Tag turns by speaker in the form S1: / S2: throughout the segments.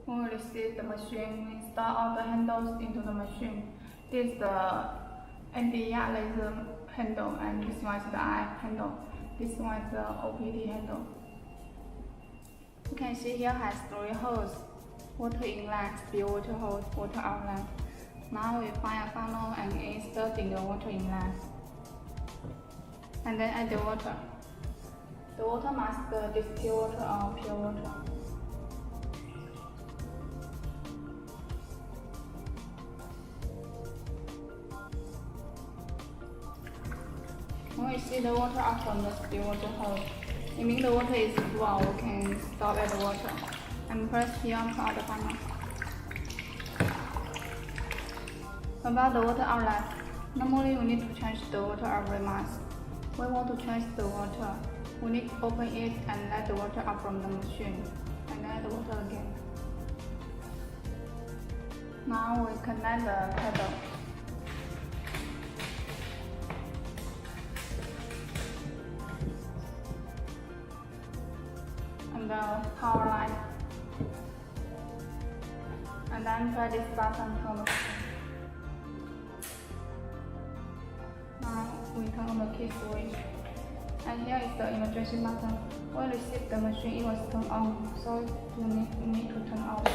S1: When we receive the machine, we install all the handles into the machine. This is the NDR laser handle, and this one is the IF handle. This one is the OPT handle. You can see here has 3 holes: water inlet, still water hose, water outlet. Now we find a funnel and insert in the water inlet, and then add the water. The water must be distilled water or pure water. When we see the water out from the still water hose, it means the water is full. We can stop at the water and press here to out the funnel. About the water outlet, normally we need to change the water every month. We want to change the water, we need to open it and let the water out from the machine, and add the water again. Now we connect the pedal. And the power line, and then press this button to the machine. Now we turn on the key switch, and here is the emergency button. When we receive the machine, it was turned on, so we need to turn off.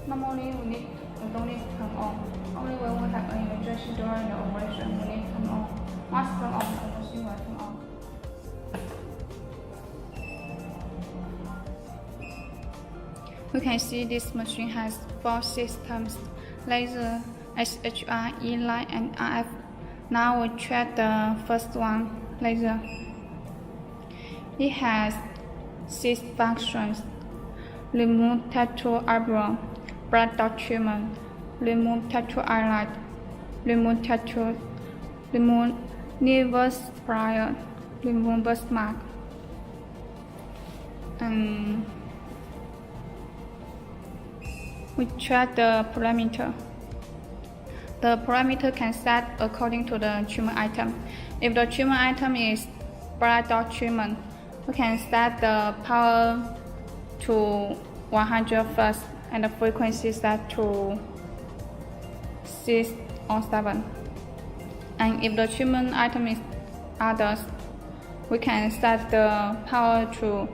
S1: Normally we don't need to turn on. Only when we have an emergency during the operation, we need to turn on. Once turned on, the machine will turn on. We can see this machine has 4 systems: laser, SHR, E-line, and RF. Now we check the first one, laser. It has 6 functions: remove tattoo eyebrow, blood dot treatment, remove tattoo eyelid, remove tattoo, remove nervous prior, remove birthmark, and we check the parameter. The parameter can set according to the treatment item. If the treatment item is blood dot treatment, we can set the power to 100 first and the frequency set to 6 or 7. And if the treatment item is others, we can set the power to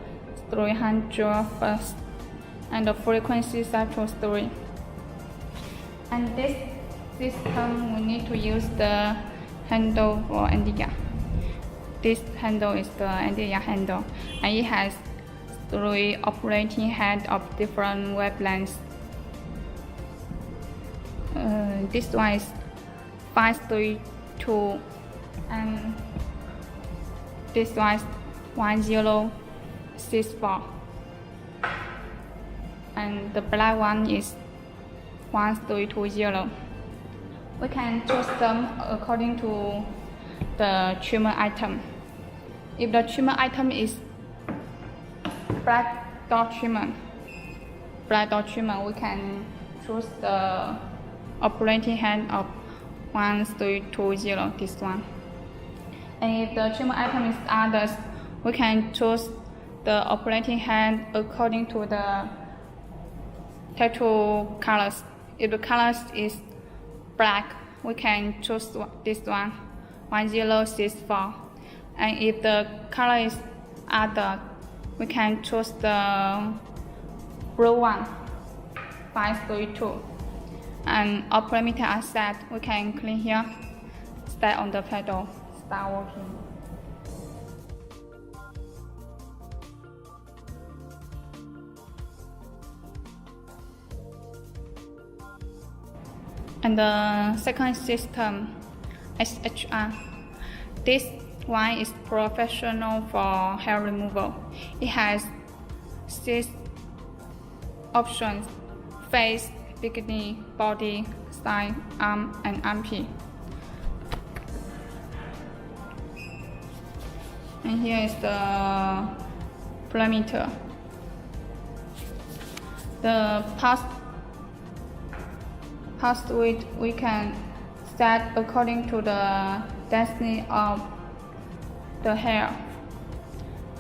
S1: 300 first and the frequency set to 3. And this system we need to use the handle for NDR. This handle is the NDR handle, and it has 3 operating heads of different wavelengths. This one is 532, and this one is 1064. And the black one is 1320. We can choose them according to the treatment item. If the treatment item is black dot treatment, we can choose the operating hand of 1320, this one. And if the treatment item is others, we can choose the operating hand according to the tattoo colors. If the colors is black, we can choose this one, 1064. And if the color is other, we can choose the blue one, 532. And all parameters are set. We can click here, stay on the pedal, start working. And the second system, SHR. This one is professional for hair removal. It has 6 options: face, bikini, body, side, arm, and armpit. And here is the parameter. The past width we can set according to the density of the hair,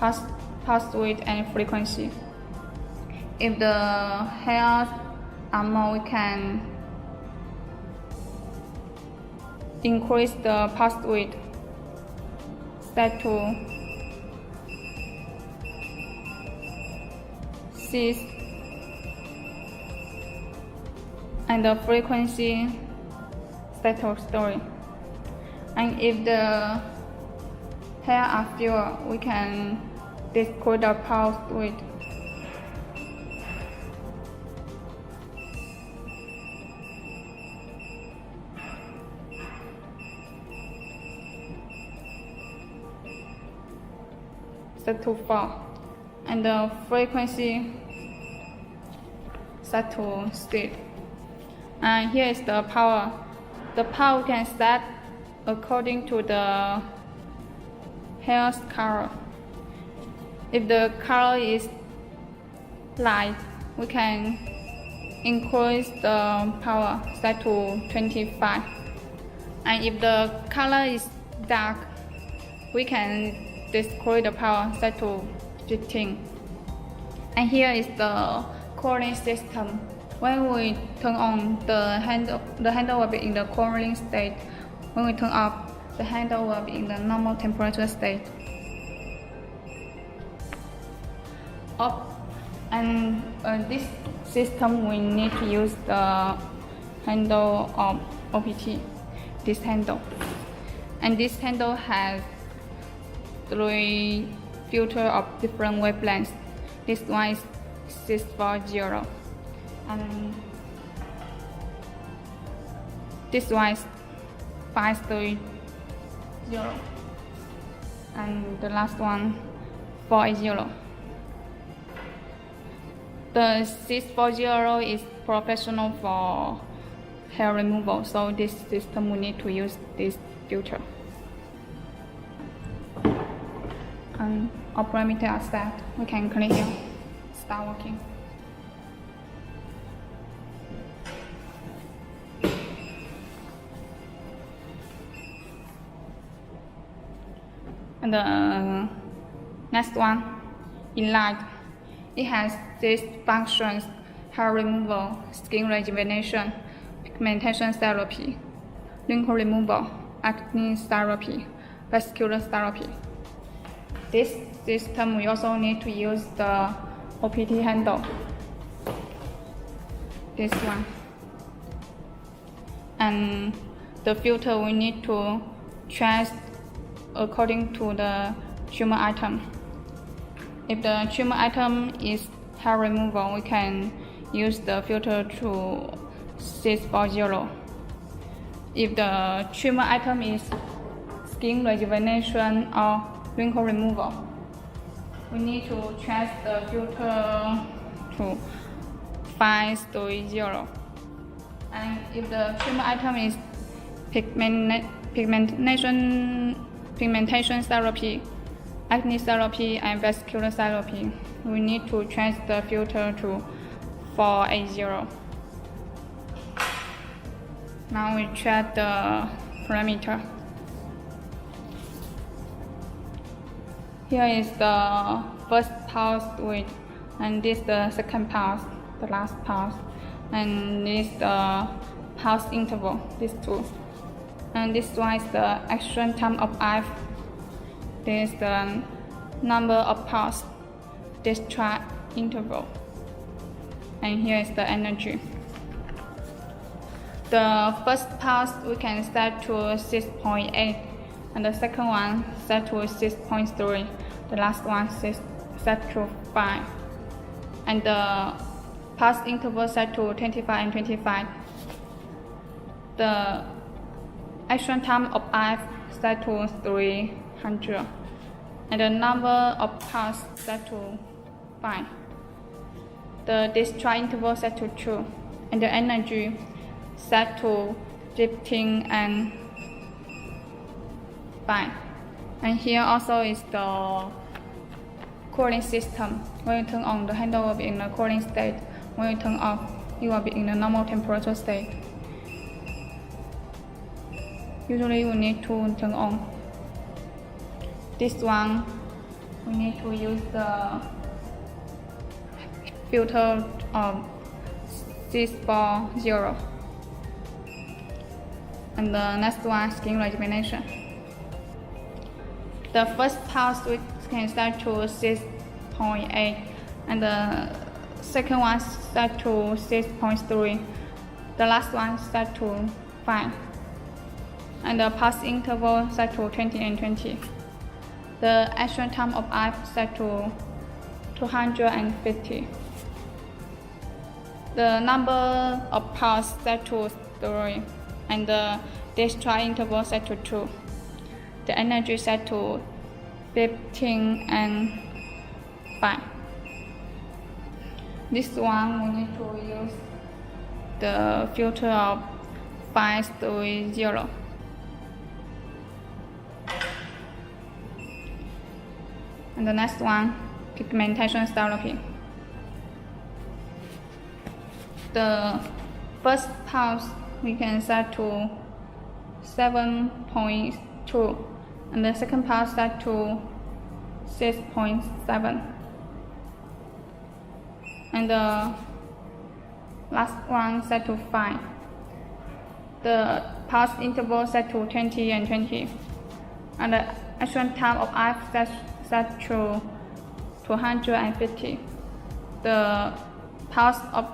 S1: past width and frequency. If the hairs are more, we can increase the pulse width, set to 6, and the frequency set to 3. And if the hair are fewer, we can decrease the pulse width. Set to 4, and the frequency set to 6. And here is the power. The power can set according to the hair's color. If the color is light, we can increase the power, set to 25. And if the color is dark, we can decrease the power, set to 15. And here is the cooling system. When we turn on, the handle will be in the cooling state. When we turn off, the handle will be in the normal temperature state. And this system, we need to use the handle of OPT, this handle. And this handle has 3 filters of different wavelengths. This one is 640, and this one is 530, and the last one 480. The 640 is professional for hair removal, so this system we need to use this filter. And our parameter are set. We can click here, start working. And the next one, Enlight. It has 6 functions: hair removal, skin rejuvenation, pigmentation therapy, wrinkle removal, acne therapy, vascular therapy. This system, we also need to use the OPT handle, this one. And the filter, we need to choose according to the treatment item. If the treatment item is hair removal, we can use the filter to 640. If the treatment item is skin rejuvenation or wrinkle removal, we need to change the filter to 530. And if the treatment item is pigmentation therapy, acne therapy, and vascular therapy, we need to change the filter to 480. Now we check the parameter. Here is the first pulse width, and this the second pulse, the last pulse, and this the pulse interval, these two. And this one is the action time of eye. This is the number of pulse, discharge interval. And here is the energy. The first pulse we can set to 6.8, and the second one set to 6.3. The last one set to 5. And the pulse interval set to 25 and 25. The action time of eye set to 300. And the number of pulse set to 5. The discharge interval set to 2. And the energy set to 15 and 5. And here also is the cooling system. When you turn on, the handle will be in the cooling state. When you turn off, it will be in the normal temperature state. Usually we need to turn on. This one, we need to use the filter 640. And the next one, skin rejuvenation. The first pulse we can set to 6.8, and the second one set to 6.3. The last one set to 5, and the pulse interval set to 20 and 20. The action time of eye set to 250. The number of pulse set to 3, and the discharge interval set to 2. The energy set to 15 and 5. This one we need to use the filter of 530. And the next one, pigmentation therapy. The first pulse we can set to 7.2, and the second pulse set to 6.7, and the last one set to 5. The pulse interval set to 20 and 20, and the action time of eye set to 250. The pulse of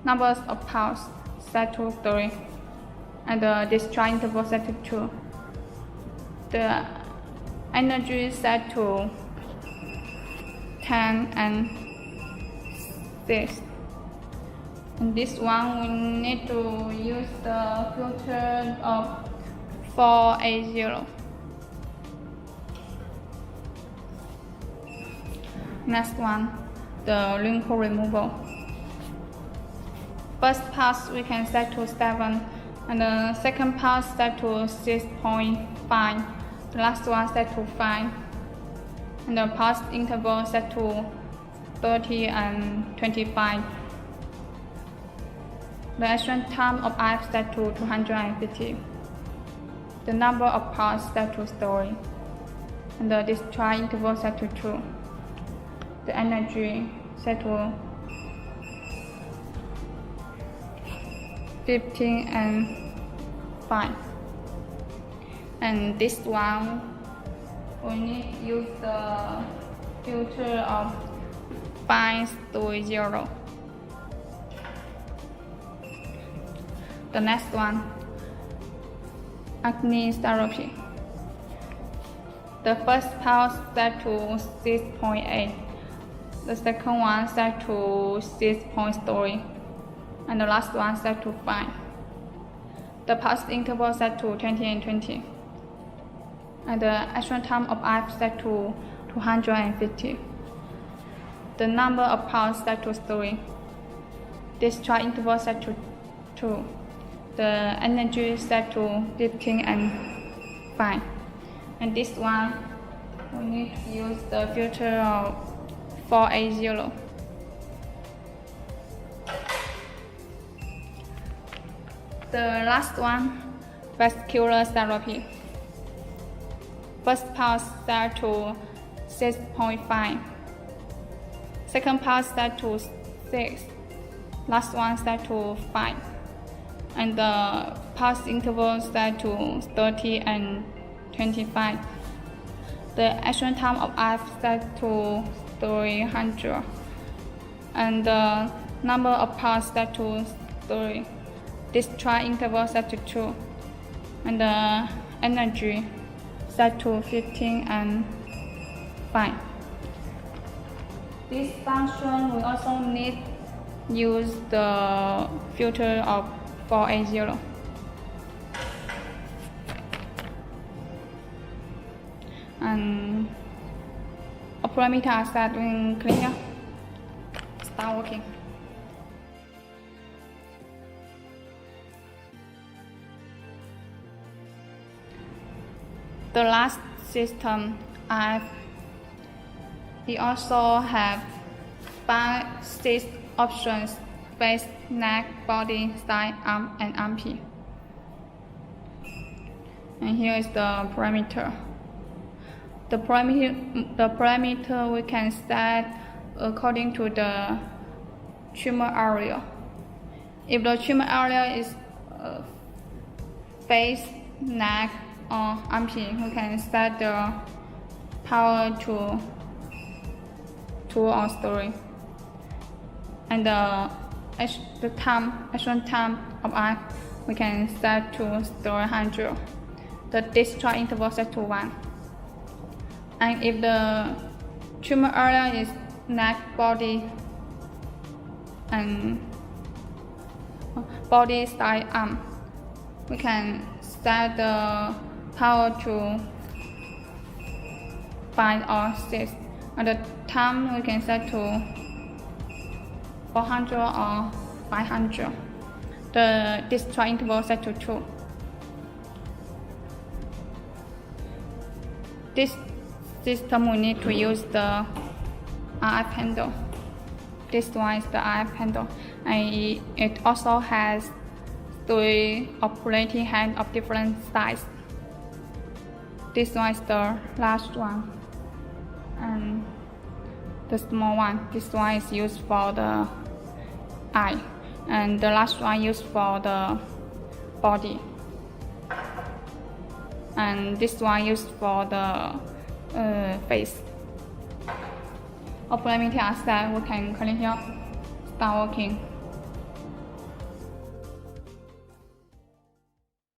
S1: numbers of pulse set to 3, and the discharge interval set to 2. The energy set to 10 and 6. And this one we need to use the filter of 480. Next one, the wrinkle removal. First pulse we can set to 7, and the second pulse set to 6.5. The last one set to 5, and the pulse interval set to 30 and 25. The action time of eye set to 250. The number of pulse set to 3, and the discharge interval set to 2. The energy set to 15 and 5. And this one we need to use the filter of 530. The next one, acne therapy. The first pulse set to 6.8. The second one set to 6.3, and the last one set to 5. The pulse interval set to 20 and 20, and the action time of eye set to 250. The number of pulse set to 3. Discharge interval set to 2. The energy set to 15 and 5. And this one we need to use the filter of 480. The last one, vascular therapy. First pulse set to 6.5. Second pulse set to 6. Last one set to 5. And the pulse interval set to 30 and 25. The action time of eye set to 300, and the number of pulse set to 3. Discharge interval set to 2, and the energy set to 15 and 5. This function we also need use the filter of 480. And parameters are starting clear. Start working. The last system we also have 6 options: face, neck, body, side, arm, and armpit. And here is the parameter. The parameter we can set according to the tumor area. If the tumor area is face, neck, or armpit, we can set the power to 2 or 3. And the action time of eye we can set to 300. The discharge interval set to 1. And if the tumor area is neck, body, and body, side, arm, we can set the power to 5 or 6. And the time we can set to 400 or 500. The discharge interval set to 2. This system we need to use the RF handle. This one is the RF handle, and it also has 3 operating hands of different size. This one is the large one, and the small one. This one is used for the eye, and the last one used for the body, and this one used for the face. Our parameter are set, we can continue start working.